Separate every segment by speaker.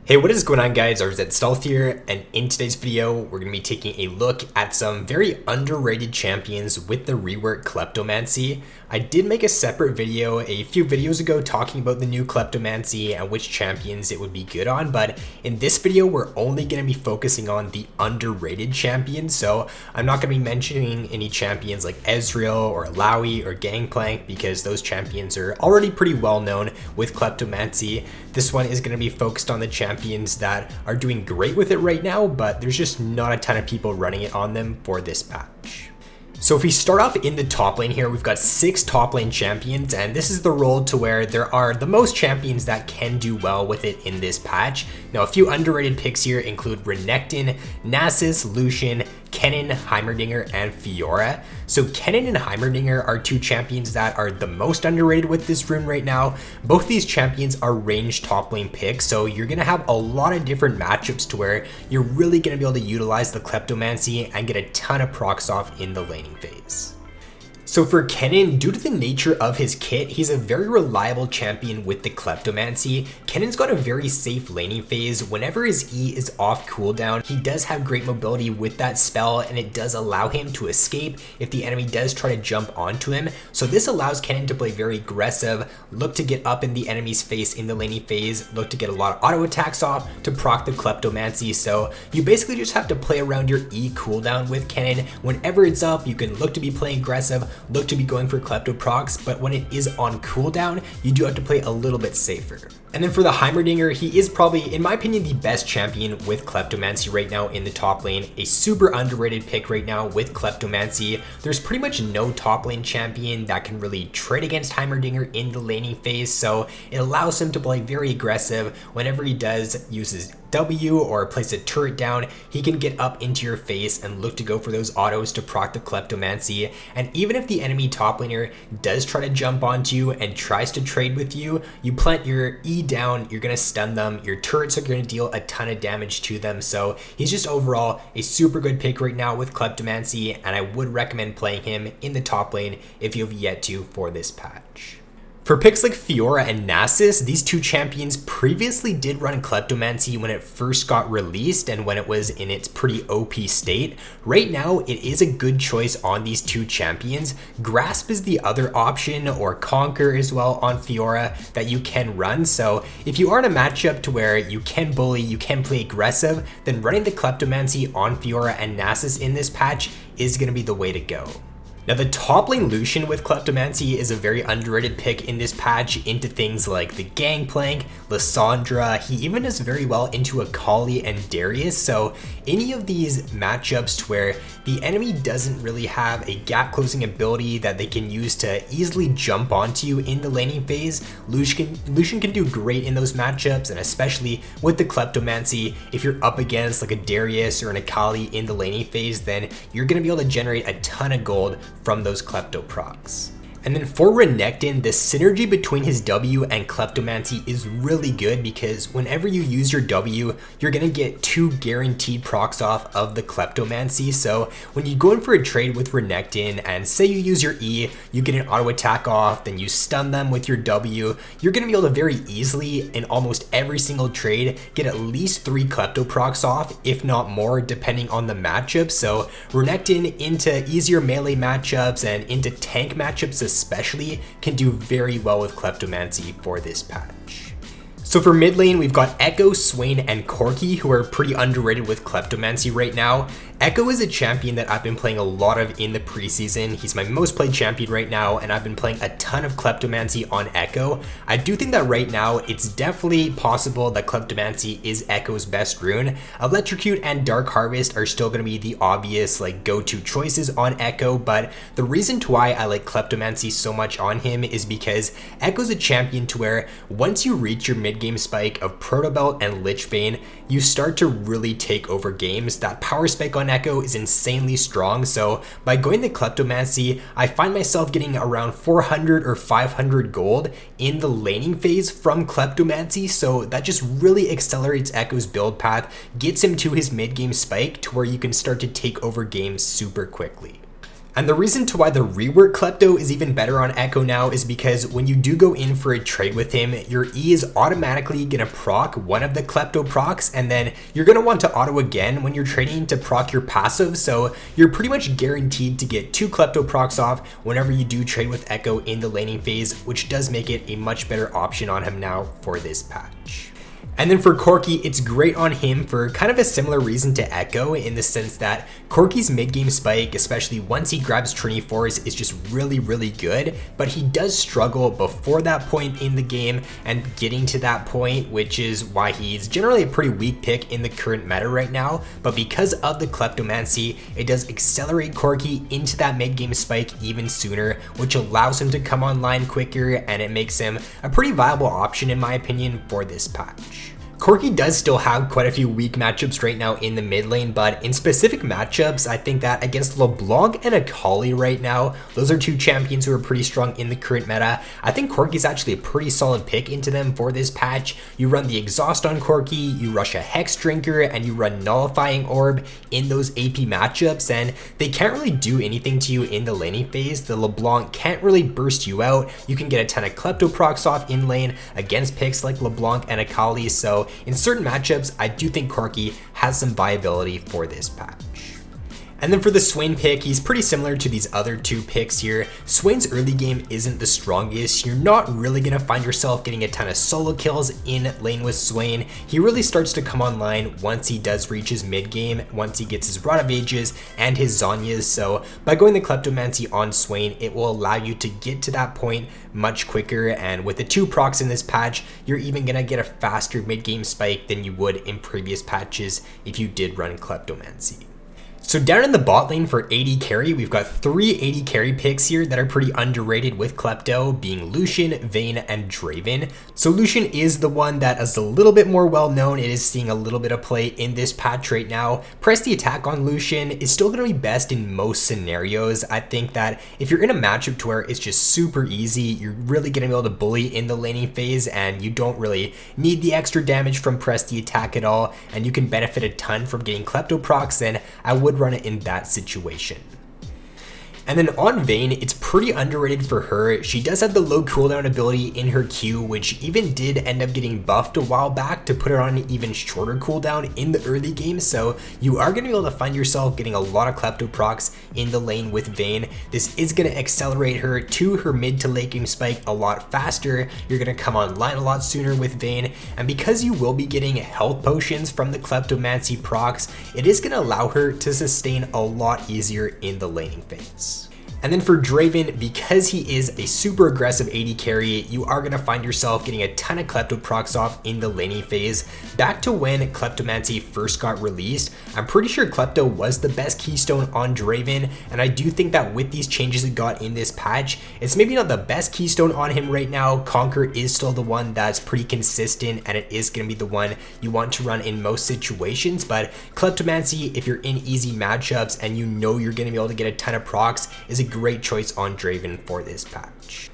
Speaker 1: Hey, what is going on, guys? RZ Stealth here, and in today's video, we're going to be taking a look at some very underrated champions with the rework Kleptomancy. I did make a separate video a few videos ago talking about the new Kleptomancy and which champions it would be good on, but in this video, we're only going to be focusing on the underrated champions, so I'm not going to be mentioning any champions like Ezreal or Alawi or Gangplank because those champions are already pretty well known with Kleptomancy. This one is going to be focused on the champions that are doing great with it right now, but there's just not a ton of people running it on them for this patch. So if we start off in the top lane here, we've got 6 top lane champions, and this is the role to where there are the most champions that can do well with it in this patch. Now, a few underrated picks here include Renekton, Nasus, Lucian, Kennen, Heimerdinger, and Fiora. So Kennen and Heimerdinger are 2 champions that are the most underrated with this rune right now. Both these champions are ranged top lane picks, so you're going to have a lot of different matchups to where you're really going to be able to utilize the Kleptomancy and get a ton of procs off in the laning phase. So for Kennen, due to the nature of his kit, he's a very reliable champion with the Kleptomancy. Kennen's got a very safe laning phase. Whenever his E is off cooldown, he does have great mobility with that spell, and it does allow him to escape if the enemy does try to jump onto him. So this allows Kennen to play very aggressive, look to get up in the enemy's face in the laning phase, look to get a lot of auto attacks off to proc the Kleptomancy. So you basically just have to play around your E cooldown with Kennen. Whenever it's up, you can look to be playing aggressive, look to be going for Klepto procs, but when it is on cooldown, you do have to play a little bit safer. And then for the Heimerdinger, he is probably, in my opinion, the best champion with Kleptomancy right now in the top lane. A super underrated pick right now with Kleptomancy. There's pretty much no top lane champion that can really trade against Heimerdinger in the laning phase, so it allows him to play very aggressive. Whenever he does use his W or place a turret down, he can get up into your face and look to go for those autos to proc the Kleptomancy. And even if the enemy top laner does try to jump onto you and tries to trade with you, you plant your E down, you're going to stun them, your turrets are going to deal a ton of damage to them. So he's just overall a super good pick right now with Kleptomancy, and I would recommend playing him in the top lane if you have yet to for this patch. For picks like Fiora and Nasus, these 2 champions previously did run Kleptomancy when it first got released and when it was in its pretty OP state. Right now, it is a good choice on these 2 champions. Grasp is the other option, or Conquer as well on Fiora that you can run. So if you are in a matchup to where you can bully, you can play aggressive, then running the Kleptomancy on Fiora and Nasus in this patch is going to be the way to go. Now, the top lane Lucian with Kleptomancy is a very underrated pick in this patch into things like the Gangplank, Lissandra. He even does very well into Akali and Darius. So any of these matchups to where the enemy doesn't really have a gap closing ability that they can use to easily jump onto you in the laning phase, Lucian can do great in those matchups, and especially with the Kleptomancy, if you're up against like a Darius or an Akali in the laning phase, then you're going to be able to generate a ton of gold from those Klepto procs. And then for Renekton, the synergy between his W and Kleptomancy is really good because whenever you use your W, you're going to get 2 guaranteed procs off of the Kleptomancy. So when you go in for a trade with Renekton and say you use your E, you get an auto attack off, then you stun them with your W, you're going to be able to very easily in almost every single trade get at least 3 Klepto procs off, if not more, depending on the matchup. So Renekton into easier melee matchups and into tank matchups especially can do very well with Kleptomancy for this patch. So for mid lane, we've got Echo, Swain, and Corki, who are pretty underrated with Kleptomancy right now. Echo is a champion that I've been playing a lot of in the preseason. He's my most played champion right now, and I've been playing a ton of Kleptomancy on Echo. I do think that right now, it's definitely possible that Kleptomancy is Echo's best rune. Electrocute and Dark Harvest are still going to be the obvious go-to choices on Echo, but the reason to why I like Kleptomancy so much on him is because Echo's a champion to where once you reach your mid-game spike of Protobelt and Lichbane, you start to really take over games. That power spike on Echo is insanely strong, so by going the Kleptomancy, I find myself getting around 400 or 500 gold in the laning phase from Kleptomancy, so that just really accelerates Echo's build path, gets him to his mid-game spike to where you can start to take over games super quickly. And the reason to why the rework Klepto is even better on Echo now is because when you do go in for a trade with him, your E is automatically gonna proc one of the Klepto procs, and then you're gonna want to auto again when you're trading to proc your passive, so you're pretty much guaranteed to get 2 Klepto procs off whenever you do trade with Echo in the laning phase, which does make it a much better option on him now for this patch. And then for Corki, it's great on him for kind of a similar reason to Echo, in the sense that Corki's mid-game spike, especially once he grabs Trinity Force, is just really good, but he does struggle before that point in the game and getting to that point, which is why he's generally a pretty weak pick in the current meta right now. But because of the Kleptomancy, it does accelerate Corki into that mid-game spike even sooner, which allows him to come online quicker, and it makes him a pretty viable option in my opinion for this patch. Corki does still have quite a few weak matchups right now in the mid lane, but in specific matchups, I think that against LeBlanc and Akali right now, those are 2 champions who are pretty strong in the current meta. I think Corki's actually a pretty solid pick into them for this patch. You run the Exhaust on Corki, you rush a Hex Drinker, and you run Nullifying Orb in those AP matchups, and they can't really do anything to you in the laning phase. The LeBlanc can't really burst you out. You can get a ton of Klepto procs off in lane against picks like LeBlanc and Akali, so in certain matchups, I do think Corki has some viability for this patch. And then for the Swain pick, he's pretty similar to these other 2 picks here. Swain's early game isn't the strongest. You're not really going to find yourself getting a ton of solo kills in lane with Swain. He really starts to come online once he does reach his mid game, once he gets his Rod of Ages and his Zhonya's. So by going the Kleptomancy on Swain, it will allow you to get to that point much quicker, and with the 2 procs in this patch, you're even going to get a faster mid game spike than you would in previous patches if you did run Kleptomancy. So down in the bot lane for AD carry, we've got 3 AD carry picks here that are pretty underrated with Klepto, being Lucian, Vayne, and Draven. So Lucian is the one that is a little bit more well known. It is seeing a little bit of play in this patch right now. Press the attack on Lucian is still going to be best in most scenarios. I think that if you're in a matchup to where it's just super easy, you're really going to be able to bully in the laning phase, and you don't really need the extra damage from press the attack at all, and you can benefit a ton from getting Klepto procs, then I would run it in that situation. And then on Vayne, it's pretty underrated for her. She does have the low cooldown ability in her Q, which even did end up getting buffed a while back to put her on an even shorter cooldown in the early game. So you are going to be able to find yourself getting a lot of Klepto procs in the lane with Vayne. This is going to accelerate her to her mid to late game spike a lot faster. You're going to come online a lot sooner with Vayne. And because you will be getting health potions from the Kleptomancy procs, it is going to allow her to sustain a lot easier in the laning phase. And then for Draven, because he is a super aggressive AD carry, you are going to find yourself getting a ton of Klepto procs off in the laning phase. Back to when Kleptomancy first got released, I'm pretty sure Klepto was the best keystone on Draven, and I do think that with these changes it got in this patch, it's maybe not the best keystone on him right now. Conquer is still the one that's pretty consistent, and it is going to be the one you want to run in most situations, but Kleptomancy, if you're in easy matchups and you know you're going to be able to get a ton of procs, is a great choice on Draven for this patch.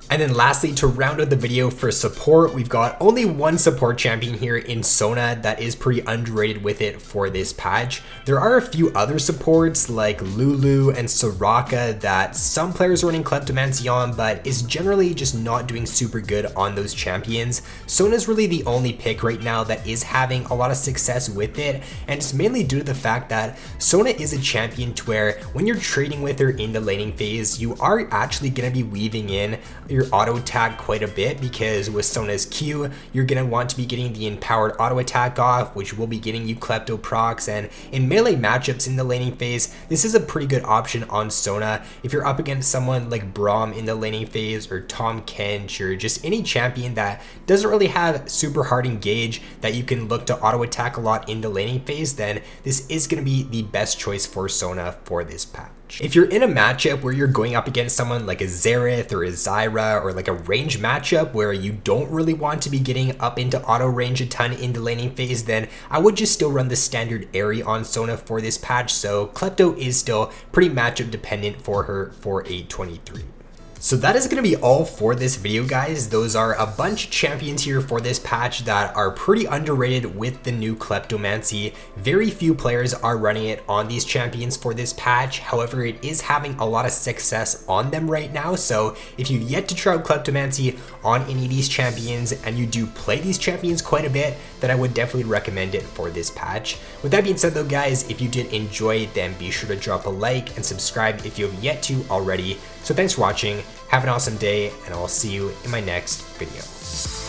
Speaker 1: And then lastly, to round out the video for support, we've got only 1 support champion here in Sona that is pretty underrated with it for this patch. There are a few other supports like Lulu and Soraka that some players are running Kleptomancy on, but is generally just not doing super good on those champions. Sona's really the only pick right now that is having a lot of success with it, and it's mainly due to the fact that Sona is a champion to where when you're trading with her in the laning phase, you are actually going to be weaving in your auto attack quite a bit, because with Sona's Q, you're going to want to be getting the empowered auto attack off, which will be getting you Klepto procs, and in melee matchups in the laning phase, this is a pretty good option on Sona. If you're up against someone like Braum in the laning phase, or Tom Kench, or just any champion that doesn't really have super hard engage that you can look to auto attack a lot in the laning phase, then this is going to be the best choice for Sona for this patch. If you're in a matchup where you're going up against someone like a Xerath or a Zyra, or like a range matchup where you don't really want to be getting up into auto range a ton in the laning phase, then I would just still run the standard Aerie on Sona for this patch. So Klepto is still pretty matchup dependent for her for 823. So that is going to be all for this video, guys. Those are a bunch of champions here for this patch that are pretty underrated with the new Kleptomancy. Very few players are running it on these champions for this patch. However, it is having a lot of success on them right now. So if you've yet to try out Kleptomancy on any of these champions and you do play these champions quite a bit, then I would definitely recommend it for this patch. With that being said though, guys, if you did enjoy it, then be sure to drop a like and subscribe if you have yet to already. So thanks for watching, have an awesome day, and I'll see you in my next video.